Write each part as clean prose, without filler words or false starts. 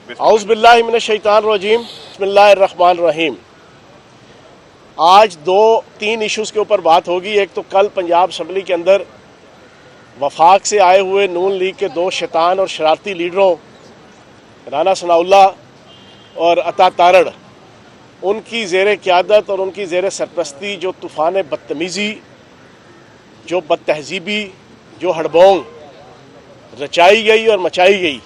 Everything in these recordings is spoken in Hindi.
औज़ु बिल्लाहि मिनश शैतानिर रजीम, बिस्मिल्लाहिर रहमानिर रहीम। आज दो तीन इश्यूज़ के ऊपर बात होगी। एक तो कल पंजाब असम्बली के अंदर वफाक से आए हुए नून लीग के दो शैतान और शरारती लीडरों राना सनाउल्लाह और अता तारड़, उनकी ज़ेर क़यादत और उनकी ज़ेर सरपरस्ती जो तूफ़ान बदतमीज़ी, जो बदतहज़ीबी, जो हड़बोंग रचाई गई और मचाई गई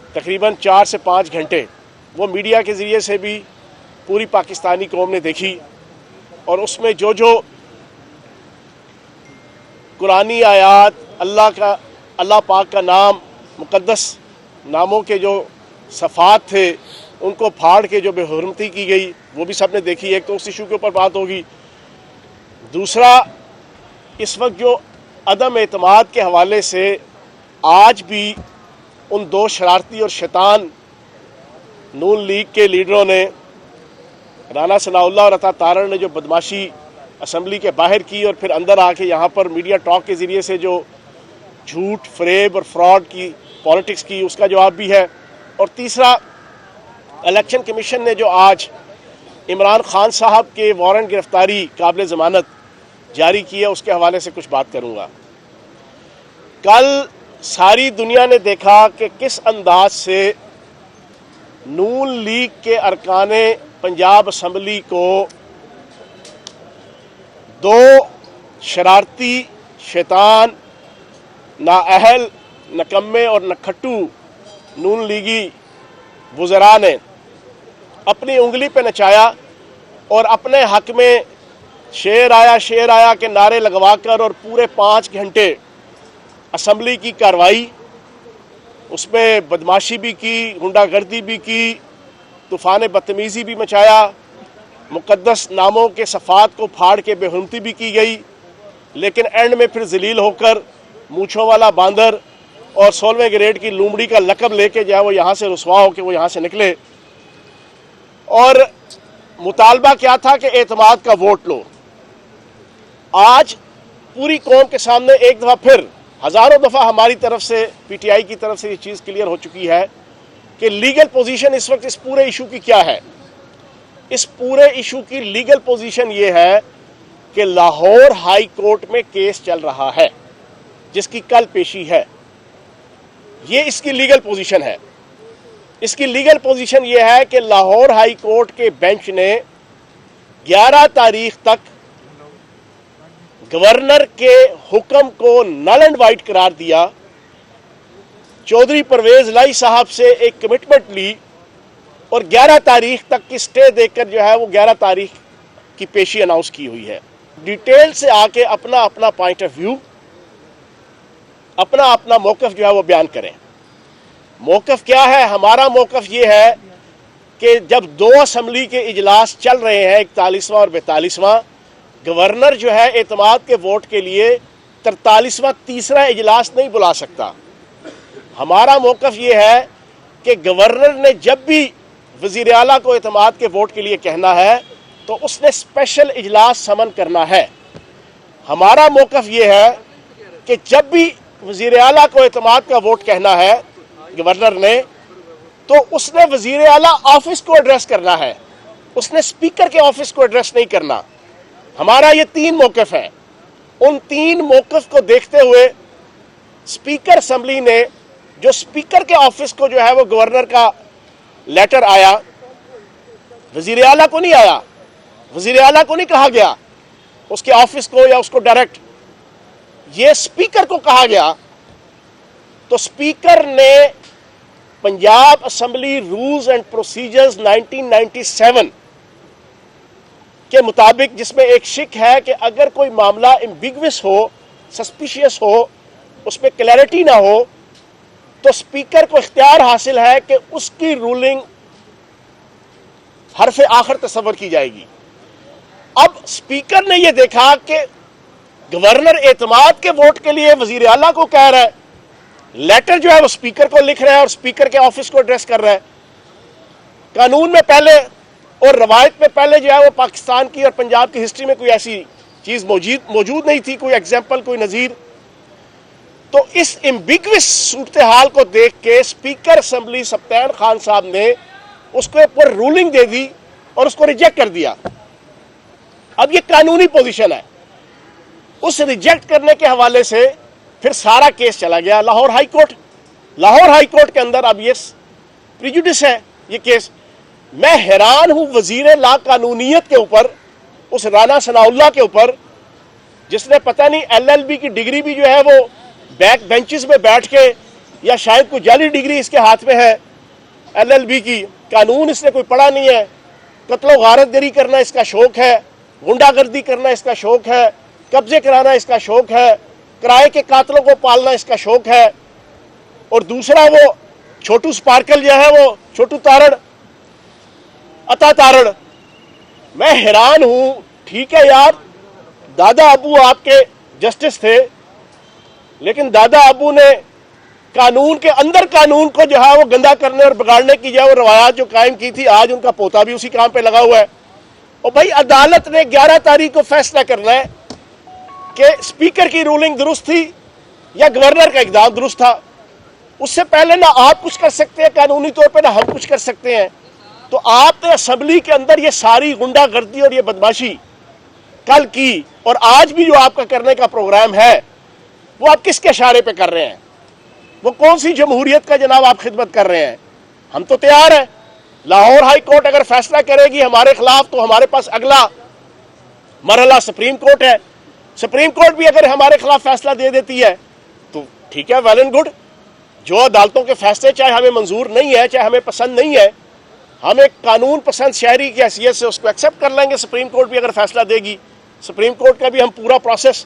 तकरीबन 4 से 5 घंटे, वो मीडिया के ज़रिए से भी पूरी पाकिस्तानी कौम ने देखी। और उसमें जो जो कुरानी आयात, अल्लाह पाक का नाम, मुक़द्दस नामों के जो सफ़ात थे, उनको फाड़ के जो बेहुरमती की गई, वो भी सब ने देखी। एक तो उस इशू के ऊपर बात होगी। दूसरा, इस वक्त जो अदम एतमाद के हवाले से आज भी उन दो शरारती और शैतान नून लीग के लीडरों ने, राना सनाउल्लाह और अता तारड़ ने जो बदमाशी असम्बली के बाहर की और फिर अंदर आके यहाँ पर मीडिया टॉक के ज़रिए से जो झूठ, फरेब और फ्रॉड की पॉलिटिक्स की, उसका जवाब भी है। और तीसरा, इलेक्शन कमीशन ने जो आज इमरान खान साहब के वारंट गिरफ्तारी काबिल ज़मानत जारी की है, उसके हवाले से कुछ बात करूँगा। कल सारी दुनिया ने देखा कि किस अंदाज से नून लीग के अरकाने पंजाब असम्बली को दो शरारती शैतान, नाअहल, नकम्मे और नखट्टू नून लीगी वुज़रा ने अपनी उंगली पे नचाया और अपने हक में शेर आया के नारे लगवाकर और पूरे 5 घंटे असम्बली की कार्रवाई, उसमें बदमाशी भी की, गुंडागर्दी भी की, तूफ़ान बदतमीज़ी भी मचाया, मुक़द्दस नामों के सफ़ात को फाड़ के बेहुरमती भी की गई। लेकिन एंड में फिर जलील होकर मूँछों वाला बांदर और 16वें ग्रेड की लूमड़ी का लक़ब लेके जाए वो यहाँ से रुसवा हो के वो यहाँ से निकले। और मुतालबा क्या था कि एतमाद का वोट लो। आज पूरी कौम के सामने एक दफ़ा फिर, हज़ारों दफ़ा हमारी तरफ से, पीटीआई की तरफ से ये चीज़ क्लियर हो चुकी है कि लीगल पोजीशन इस वक्त इस पूरे इशू की क्या है। इस पूरे इशू की लीगल पोजीशन ये है कि लाहौर हाई कोर्ट में केस चल रहा है जिसकी कल पेशी है। ये इसकी लीगल पोजीशन है। इसकी लीगल पोजीशन ये है कि लाहौर हाई कोर्ट के बेंच ने 11 तारीख तक गवर्नर के हुक्म को नल एंड वाइट करार दिया, चौधरी परवेज लाई साहब से एक कमिटमेंट ली और 11 तारीख तक की स्टे देकर जो है वो 11 तारीख की पेशी अनाउंस की हुई है। डिटेल से आके अपना अपना पॉइंट ऑफ व्यू, अपना अपना मौक़िफ़ जो है वो बयान करें। मौक़िफ़ क्या है? हमारा मौक़िफ़ ये है कि जब दो असम्बली के इजलास चल रहे हैं, 41वां और 42वां, गवर्नर जो है एतमाद के वोट के लिए 43वां तीसरा इजलास नहीं बुला सकता। हमारा मौक़िफ़ ये है कि गवर्नर ने जब भी वज़ीर आला को एतमाद के वोट के लिए कहना है तो उसने स्पेशल इजलास समन करना है। हमारा मौक़िफ़ ये है कि जब भी वज़ीर आला को एतमाद का वोट कहना है गवर्नर ने, तो उसने वज़ीर आला ऑफिस को एड्रेस करना है, उसने स्पीकर के ऑफिस को एड्रेस नहीं करना। हमारा ये 3 मौक़िफ़ है। उन 3 मौक़िफ़ को देखते हुए स्पीकर असम्बली ने, जो स्पीकर के ऑफिस को जो है वो गवर्नर का लेटर आया, वज़ीर आला को नहीं आया, वज़ीर आला को नहीं कहा गया उसके ऑफिस को या उसको डायरेक्ट, ये स्पीकर को कहा गया। तो स्पीकर ने Punjab assembly rules and procedures 1997 के मुताबिक, जिसमें एक शिक है कि अगर कोई मामला एम्बिगुअस हो, सस्पिशियस हो, उसमें क्लैरिटी ना हो, तो स्पीकर को इख्तियार हासिल है कि उसकी रूलिंग हरफ आखिर तस्वर की जाएगी। अब स्पीकर ने यह देखा कि गवर्नर एतमाद के वोट के लिए वजीर आला को कह रहा है, लेटर जो है वो स्पीकर को लिख रहा है और स्पीकर के ऑफिस को एड्रेस कर रहा है। कानून में पहले और रवायत में पहले जो है वो पाकिस्तान की और पंजाब की हिस्ट्री में कोई ऐसी चीज़ मौजूद नहीं थी, कोई एग्जाम्पल, कोई नज़ीर। तो इस एम्बिग्वियस सूरत हाल को देख के स्पीकर असेंबली सप्तान खान साहब ने उसके ऊपर रूलिंग दे दी और उसको रिजेक्ट कर दिया। अब ये कानूनी पोजीशन है। उस रिजेक्ट करने के हवाले से फिर सारा केस चला गया Lahore high court. Lahore high court के अंदर अब ये प्रिजुडिस है ये केस। मैं हैरान हूं वजीर ला कानूनियत के ऊपर, उस राना सनाउल्लाह के ऊपर, जिसने पता नहीं LLB की डिग्री भी जो है वो बैक बेंचेस में बैठ के, या शायद कोई जाली डिग्री इसके हाथ में है LLB की, कानून इसने कोई पढ़ा नहीं है। कत्लो गारतगरी करना इसका शौक है, गुंडागर्दी करना इसका शौक है, कब्जे कराना इसका शौक है, किराए के कातलों को पालना इसका शौक है। और दूसरा वो छोटू स्पार्कल जो है, वो छोटू तारण, अता तारण, मैं हैरान हूं। ठीक है यार, दादा अबू आपके जस्टिस थे, लेकिन दादा अबू ने कानून के अंदर कानून को जो है वो गंदा करने और बिगाड़ने की जो है वो रवायात जो कायम की थी, आज उनका पोता भी उसी काम पे लगा हुआ है। और भाई अदालत ने 11 तारीख को फैसला करना है कि स्पीकर की रूलिंग दुरुस्त थी या गवर्नर का इकदाम दुरुस्त था। उससे पहले ना आप कुछ कर सकते हैं कानूनी तौर पे, ना हम कुछ कर सकते हैं। तो आपने असेंबली के अंदर ये सारी गुंडागर्दी और ये बदमाशी कल की और आज भी जो आपका करने का प्रोग्राम है, वो आप किसके इशारे पे कर रहे हैं? वो कौन सी जमहूरियत का जनाब आप खिदमत कर रहे हैं? हम तो तैयार हैं। लाहौर हाई कोर्ट अगर फैसला करेगी हमारे खिलाफ, तो हमारे पास अगला मरहला सुप्रीम कोर्ट है। सुप्रीम कोर्ट भी अगर हमारे खिलाफ फैसला दे देती है तो ठीक है, वेल एंड गुड। जो अदालतों के फैसले चाहे हमें मंजूर नहीं है, चाहे हमें पसंद नहीं है, हम एक कानून पसंद शहरी की हैसियत से उसको एक्सेप्ट कर लेंगे। सुप्रीम कोर्ट भी अगर फैसला देगी, सुप्रीम कोर्ट का भी हम पूरा प्रोसेस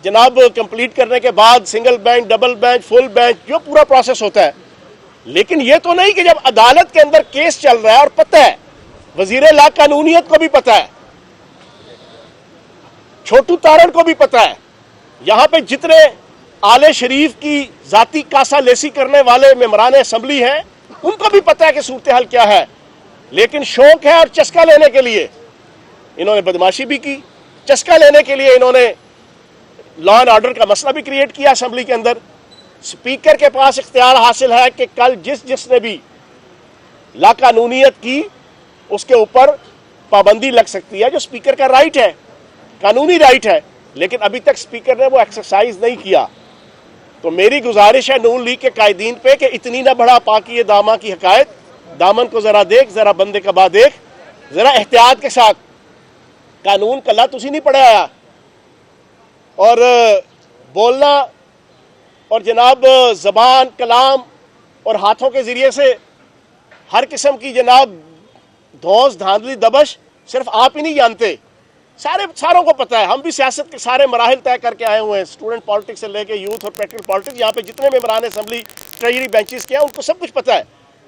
जनाब कंप्लीट करने के बाद, single bench, double bench, full bench, जो पूरा प्रोसेस होता है। लेकिन ये तो नहीं कि जब अदालत के अंदर केस चल रहा है और पता है, वजीर ला कानूनियत को भी पता है, छोटू तारण को भी पता है, यहां पे जितने आले शरीफ की जाती कासा लेसी करने वाले मेंबरान असेंबली हैं, उनको भी पता है कि सूरत हाल क्या है। लेकिन शौक है और चस्का लेने के लिए इन्होंने बदमाशी भी की, चस्का लेने के लिए इन्होंने लॉ एंड ऑर्डर का मसला भी क्रिएट किया असेंबली के अंदर। स्पीकर के पास इख्तियार हासिल है कि कल जिसने भी लाकानूनियत की उसके ऊपर पाबंदी लग सकती है, जो स्पीकर का राइट है, कानूनी राइट है। लेकिन अभी तक स्पीकर ने वो एक्सरसाइज नहीं किया। तो मेरी गुजारिश है नून लीग के कायदीन पे कि इतनी ना बढ़ा पाकी दामा की हकायत, दामन को जरा देख, जरा बंदे का बा देख, जरा एहतियात के साथ। कानून कला तुसी नहीं पढ़ाया और बोलना और जनाब जबान, कलाम और हाथों के जरिए से हर किस्म की जनाब धौंस, धांधली, दबश सिर्फ आप ही नहीं जानते, सारों को पता है। हम भी सियासत के सारे मराहिल तय करके आए हुए हैं, स्टूडेंट पॉलिटिक्स से लेके यूथ और प्रैक्टिकल पॉलिटिक्स। यहाँ पे जितने मेंबरान असेंबली ट्रेजरी बेंचेस के हैं, उनको सब कुछ पता है।